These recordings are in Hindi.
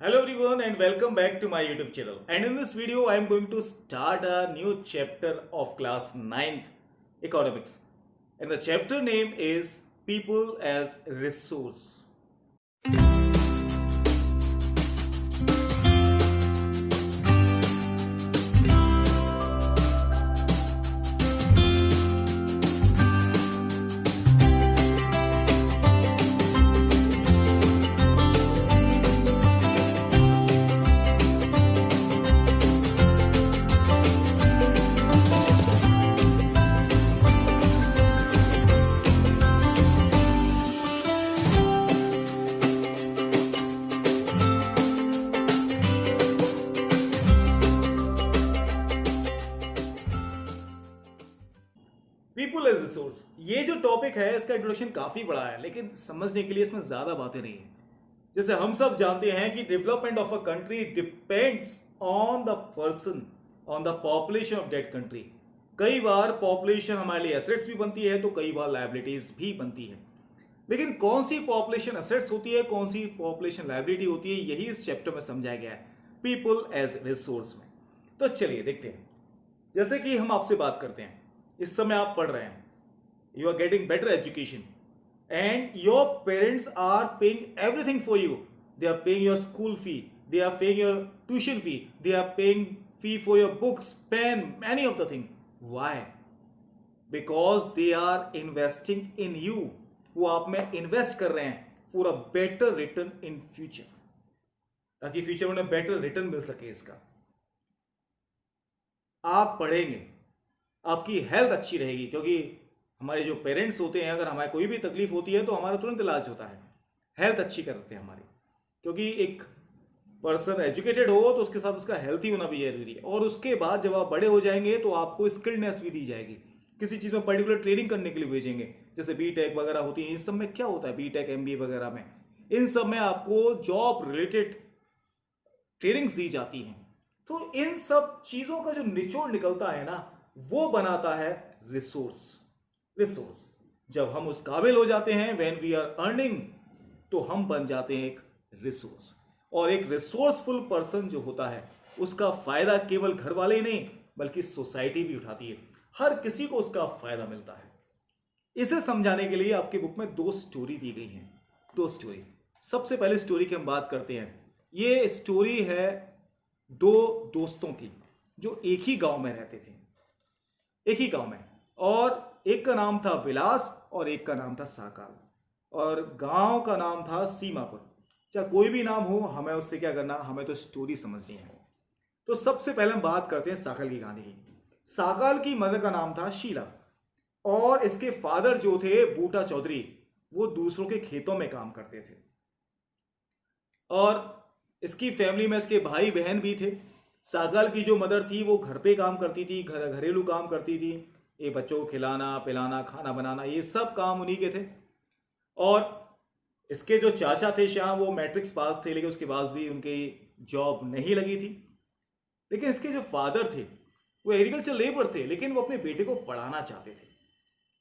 Hello everyone and welcome back to my YouTube channel. And in this video I am going to start a new chapter of class 9th economics. And the chapter name is People as Resource. People as resource, ये जो टॉपिक है इसका इंट्रोडक्शन काफी बड़ा है, लेकिन समझने के लिए इसमें ज्यादा बातें नहीं है। जैसे हम सब जानते हैं कि development of a country depends on the person, on the population of that country. कई बार पॉपुलेशन हमारे लिए एसेट्स भी बनती है तो कई बार लायबिलिटीज भी बनती है, लेकिन कौन सी पॉपुलेशन एसेट्स होती है, कौन सी पॉपुलेशन लायबिलिटी होती है, यही इस चैप्टर में समझाया गया है पीपुल एज रिसोर्स में। तो चलिए देखते हैं। जैसे कि हम आपसे बात करते हैं, इस समय आप पढ़ रहे हैं, you are getting better education and your parents are paying everything for you. They are paying your school fee, they are paying your tuition fee, they are paying fee for your books, pen, many of the thing. Why? Because they are investing in you. वो आप में इन्वेस्ट कर रहे हैं for a better return in future, ताकि फ्यूचर में उन्हें बेटर रिटर्न मिल सके। इसका आप पढ़ेंगे, आपकी हेल्थ अच्छी रहेगी, क्योंकि हमारे जो पेरेंट्स होते हैं, अगर हमारे कोई भी तकलीफ होती है तो हमारा तुरंत इलाज होता है। हेल्थ अच्छी करते हैं हमारी, क्योंकि एक पर्सन एजुकेटेड हो तो उसके साथ उसका हेल्थी होना भी जरूरी है। और उसके बाद जब आप बड़े हो जाएंगे तो आपको स्किल्डनेस भी दी जाएगी, किसी चीज़ में पर्टिकुलर ट्रेनिंग करने के लिए भेजेंगे। जैसे बीटेक वगैरह होती है, इस सब में क्या होता है, बीटेक एमबीए वगैरह में, इन सब में आपको जॉब रिलेटेड ट्रेनिंग्स दी जाती हैं। तो इन सब चीज़ों का जो निचोड़ निकलता है ना, वो बनाता है रिसोर्स। रिसोर्स जब हम उस काबिल हो जाते हैं, व्हेन वी आर अर्निंग, तो हम बन जाते हैं एक रिसोर्स। और एक रिसोर्सफुल पर्सन जो होता है, उसका फायदा केवल घर वाले ही नहीं बल्कि सोसाइटी भी उठाती है। हर किसी को उसका फायदा मिलता है। इसे समझाने के लिए आपकी बुक में दो स्टोरी दी गई हैं। दो स्टोरी। सबसे पहले स्टोरी की हम बात करते हैं। ये स्टोरी है दो दोस्तों की जो एक ही गांव में रहते थे, एक ही गांव में। और एक का नाम था विलास और एक का नाम था साकाल, और गांव का नाम था सीमापुर। चाहे कोई भी नाम हो, हमें उससे क्या करना, हमें तो स्टोरी समझनी है। तो सबसे पहले हम बात करते हैं साकाल की कहानी की। साकाल की मदर का नाम था शीला, और इसके फादर जो थे बूटा चौधरी, वो दूसरों के खेतों में काम करते थे। और इसकी फैमिली में इसके भाई बहन भी थे। साकाल की जो मदर थी वो घर पे काम करती थी, घरेलू काम करती थी, ये बच्चों को खिलाना पिलाना, खाना बनाना, ये सब काम उन्हीं के थे। और इसके जो चाचा थे श्याम, वो मैट्रिक्स पास थे, लेकिन उसके बाद भी उनकी जॉब नहीं लगी थी। लेकिन इसके जो फादर थे वो एग्रीकल्चर लेबर थे, लेकिन वो अपने बेटे को पढ़ाना चाहते थे।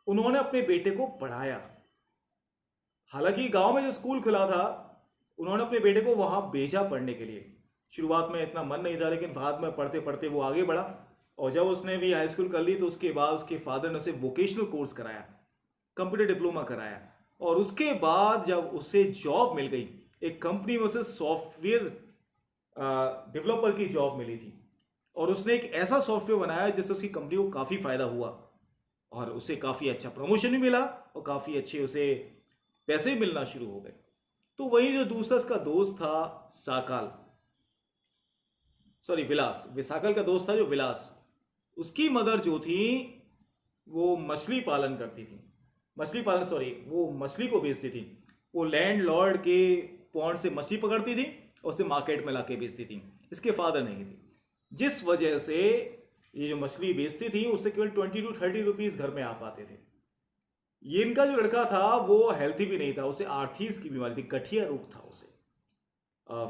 उन्होंने अपने बेटे को पढ़ाया। हालांकि गांव में जो स्कूल खुला था, उन्होंने अपने बेटे को वहां भेजा पढ़ने के लिए। शुरुआत में इतना मन नहीं था, लेकिन बाद में पढ़ते पढ़ते वो आगे बढ़ा। और जब उसने भी हाई स्कूल कर ली तो उसके बाद उसके फादर ने उसे वोकेशनल कोर्स कराया, कंप्यूटर डिप्लोमा कराया। और उसके बाद जब उसे जॉब मिल गई, एक कंपनी में उसे सॉफ्टवेयर डेवलपर की जॉब मिली थी। और उसने एक ऐसा सॉफ्टवेयर बनाया जिससे उसकी कंपनी को काफ़ी फायदा हुआ, और उसे काफ़ी अच्छा प्रमोशन भी मिला, और काफ़ी अच्छे उसे पैसे भी मिलना शुरू हो गए। तो वही जो दूसरा इसका दोस्त था साकाल, सॉरी विलास, साकाल का दोस्त था जो विलास, उसकी मदर जो थी वो मछली पालन करती थी। मछली पालन, सॉरी, वो मछली को बेचती थी। वो लैंड लॉर्ड के पॉन्ड से मछली पकड़ती थी और उसे मार्केट में लाके बेचती थी। इसके फादर नहीं थे, जिस वजह से ये जो मछली बेचती थी उससे केवल 20 to 30 रुपीज घर में आ पाते थे। ये इनका जो लड़का था वो हेल्थी भी नहीं था, उसे आर्थीज की बीमारी थी, गठिया रोग था उसे।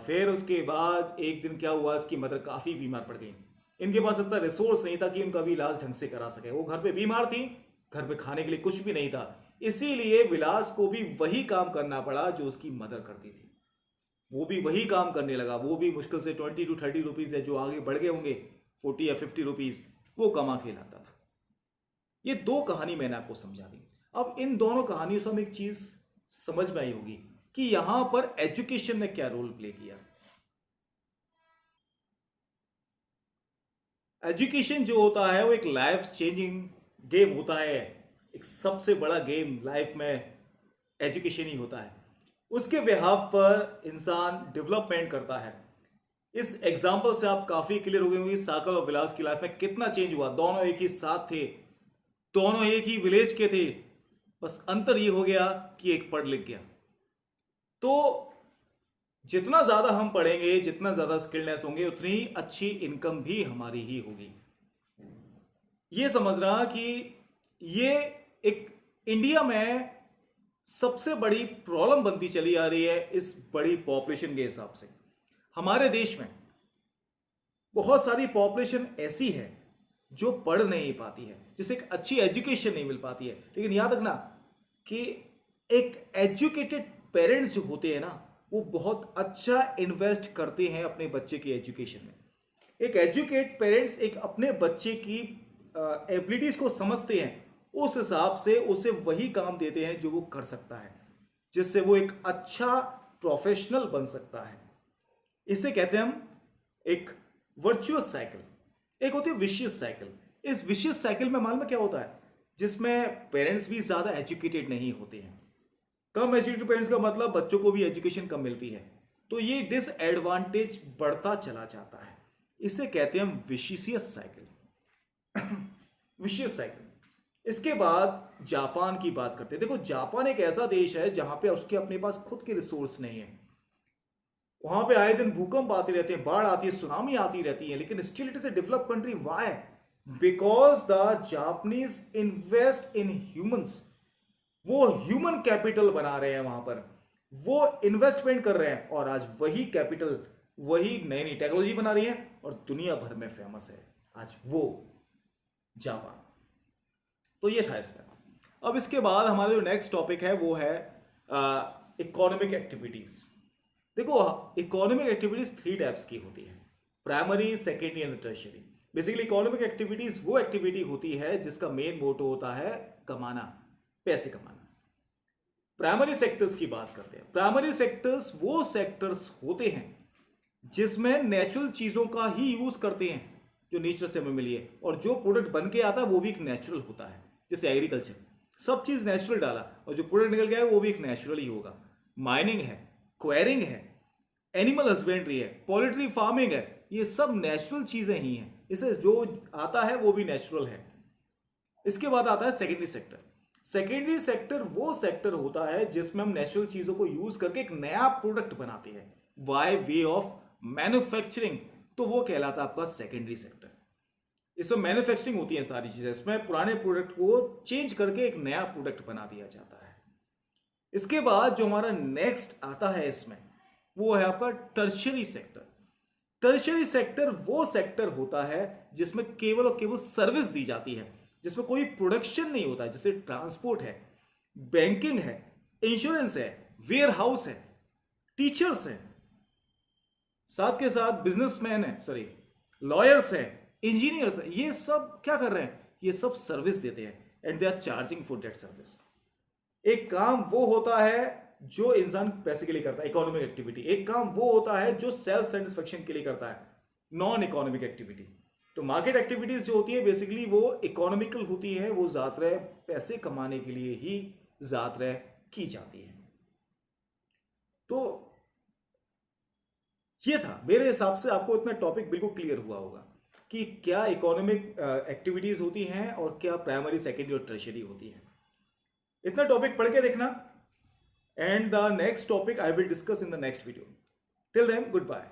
फिर उसके बाद एक दिन क्या हुआ, इसकी मदर काफ़ी बीमार पड़ गई। इनके पास इतना रिसोर्स नहीं था कि उनका भी इलाज ढंग से करा सके। वो घर पे बीमार थी, घर पे खाने के लिए कुछ भी नहीं था, इसीलिए विलास को भी वही काम करना पड़ा जो उसकी मदर करती थी। वो भी वही काम करने लगा, वो भी मुश्किल से 20 to 30 रुपीज़ है जो आगे बढ़ गए होंगे 40 या 50 रुपीज़, वो कमा के लाता था। ये दो कहानी मैंने आपको समझा दी। अब इन दोनों कहानियों से हमें एक चीज समझ में आई होगी कि यहां पर एजुकेशन ने क्या रोल प्ले किया। एजुकेशन जो होता है वो एक लाइफ चेंजिंग गेम होता है। एक सबसे बड़ा गेम लाइफ में एजुकेशन ही होता है। उसके बिहाफ पर इंसान डेवलपमेंट करता है। इस एग्जाम्पल से आप काफी क्लियर हो गए होंगे साकल और विलास की लाइफ में कितना चेंज हुआ। दोनों एक ही साथ थे, दोनों एक ही विलेज के थे, बस अंतर ये हो गया कि एक पढ़ लिख गया। तो जितना ज्यादा हम पढ़ेंगे, जितना ज्यादा स्किलनेस होंगे, उतनी अच्छी इनकम भी हमारी ही होगी। ये समझना कि ये एक इंडिया में सबसे बड़ी प्रॉब्लम बनती चली आ रही है इस बड़ी पॉपुलेशन के हिसाब से। हमारे देश में बहुत सारी पॉपुलेशन ऐसी है जो पढ़ नहीं पाती है, जिसे एक अच्छी एजुकेशन नहीं मिल पाती है। लेकिन याद रखना कि एक एजुकेटेड पेरेंट्स जो होते हैं ना, वो बहुत अच्छा इन्वेस्ट करते हैं अपने बच्चे की एजुकेशन में। एक एजुकेट पेरेंट्स एक अपने बच्चे की एबिलिटीज को समझते हैं, उस हिसाब से उसे वही काम देते हैं जो वो कर सकता है, जिससे वो एक अच्छा प्रोफेशनल बन सकता है। इसे कहते हैं हम एक वर्चुअस साइकिल। एक होती है विशियस साइकिल। इस विशियस साइकिल में मालूम है क्या होता है, जिसमें पेरेंट्स भी ज्यादा एजुकेटेड नहीं होते हैं। कम एजुकेटेड पेरेंट्स का मतलब बच्चों को भी एजुकेशन कम मिलती है, तो ये डिसएडवांटेज बढ़ता चला जाता है। इसे कहते हैं हम विशियस साइकिल। Vicious cycle. इसके बाद जापान की बात करते हैं। देखो, जापान एक ऐसा देश है जहां पे उसके अपने पास खुद के रिसोर्स नहीं है। वहां पे आए दिन भूकंप आते रहते हैं, बाढ़ आती है, सुनामी आती रहती है, लेकिन still it is a developed country. Why? Because the Japanese invest in humans. वो ह्यूमन कैपिटल बना रहे हैं वहां पर, वो इन्वेस्टमेंट कर रहे हैं, और आज वही कैपिटल वही नई नई टेक्नोलॉजी बना रही है और दुनिया भर में फेमस है आज वो जापान। तो ये था इसमें। अब इसके बाद हमारा जो नेक्स्ट टॉपिक है वो है इकोनॉमिक एक्टिविटीज। देखो, इकोनॉमिक एक्टिविटीज 3 टाइप्स की होती है, primary, secondary and tertiary. Basically economic activities वो एक्टिविटी होती है जिसका मेन मोटो होता है कमाना, पैसे कमाना। प्राइमरी सेक्टर्स की बात करते हैं। प्राइमरी सेक्टर्स वो सेक्टर्स होते हैं जिसमें नेचुरल चीजों का ही यूज करते हैं जो नेचर से हमें मिली है, और जो प्रोडक्ट बन के आता है वो भी एक नेचुरल होता है। जैसे एग्रीकल्चर, सब चीज नेचुरल डाला और जो प्रोडक्ट निकल गया है वो भी एक नेचुरल ही होगा। माइनिंग है, क्वेरिंग है, एनिमल हस्बेंड्री है, पोल्ट्री फार्मिंग है, ये सब नेचुरल चीजें ही हैं। इसे जो आता है वो भी नेचुरल है। इसके बाद आता है सेकेंडरी सेक्टर। सेकेंडरी सेक्टर वो सेक्टर होता है जिसमें हम नेचुरल चीजों को यूज करके एक नया प्रोडक्ट बनाते हैं बाय वे ऑफ मैन्युफैक्चरिंग, तो वो कहलाता है आपका सेकेंडरी सेक्टर। इसमें मैन्युफैक्चरिंग होती है सारी चीजें, इसमें पुराने प्रोडक्ट को चेंज करके एक नया प्रोडक्ट बना दिया जाता है। इसके बाद जो हमारा नेक्स्ट आता है इसमें, वो है आपका टर्शियरी सेक्टर। टर्शियरी सेक्टर वो सेक्टर होता है जिसमें केवल और केवल सर्विस दी जाती है, जिसमें कोई प्रोडक्शन नहीं होता है। जैसे ट्रांसपोर्ट है, बैंकिंग है, इंश्योरेंस है, वेयर हाउस है, टीचर्स है, साथ के साथ बिजनेसमैन है, सॉरी लॉयर्स है, इंजीनियर्स है। ये सब क्या कर रहे हैं? ये सब सर्विस देते हैं and they are charging for that service. एक काम वो होता है जो इंसान पैसे के लिए करता है, इकोनॉमिक एक्टिविटी। एक काम वो होता है जो सेल्फ सेटिस्फेक्शन के लिए करता है, नॉन इकोनॉमिक एक्टिविटी। तो मार्केट एक्टिविटीज जो होती है बेसिकली वो इकोनॉमिकल होती है, वो ज्यादा पैसे कमाने के लिए ही ज्यादा की जाती है। तो ये था, मेरे हिसाब से आपको इतना टॉपिक बिल्कुल क्लियर हुआ होगा कि क्या इकोनॉमिक एक्टिविटीज होती हैं और क्या प्राइमरी, सेकेंडरी और टर्शियरी होती है। इतना टॉपिक पढ़ के देखना, and the next topic I will discuss in the next video. Till then, good bye.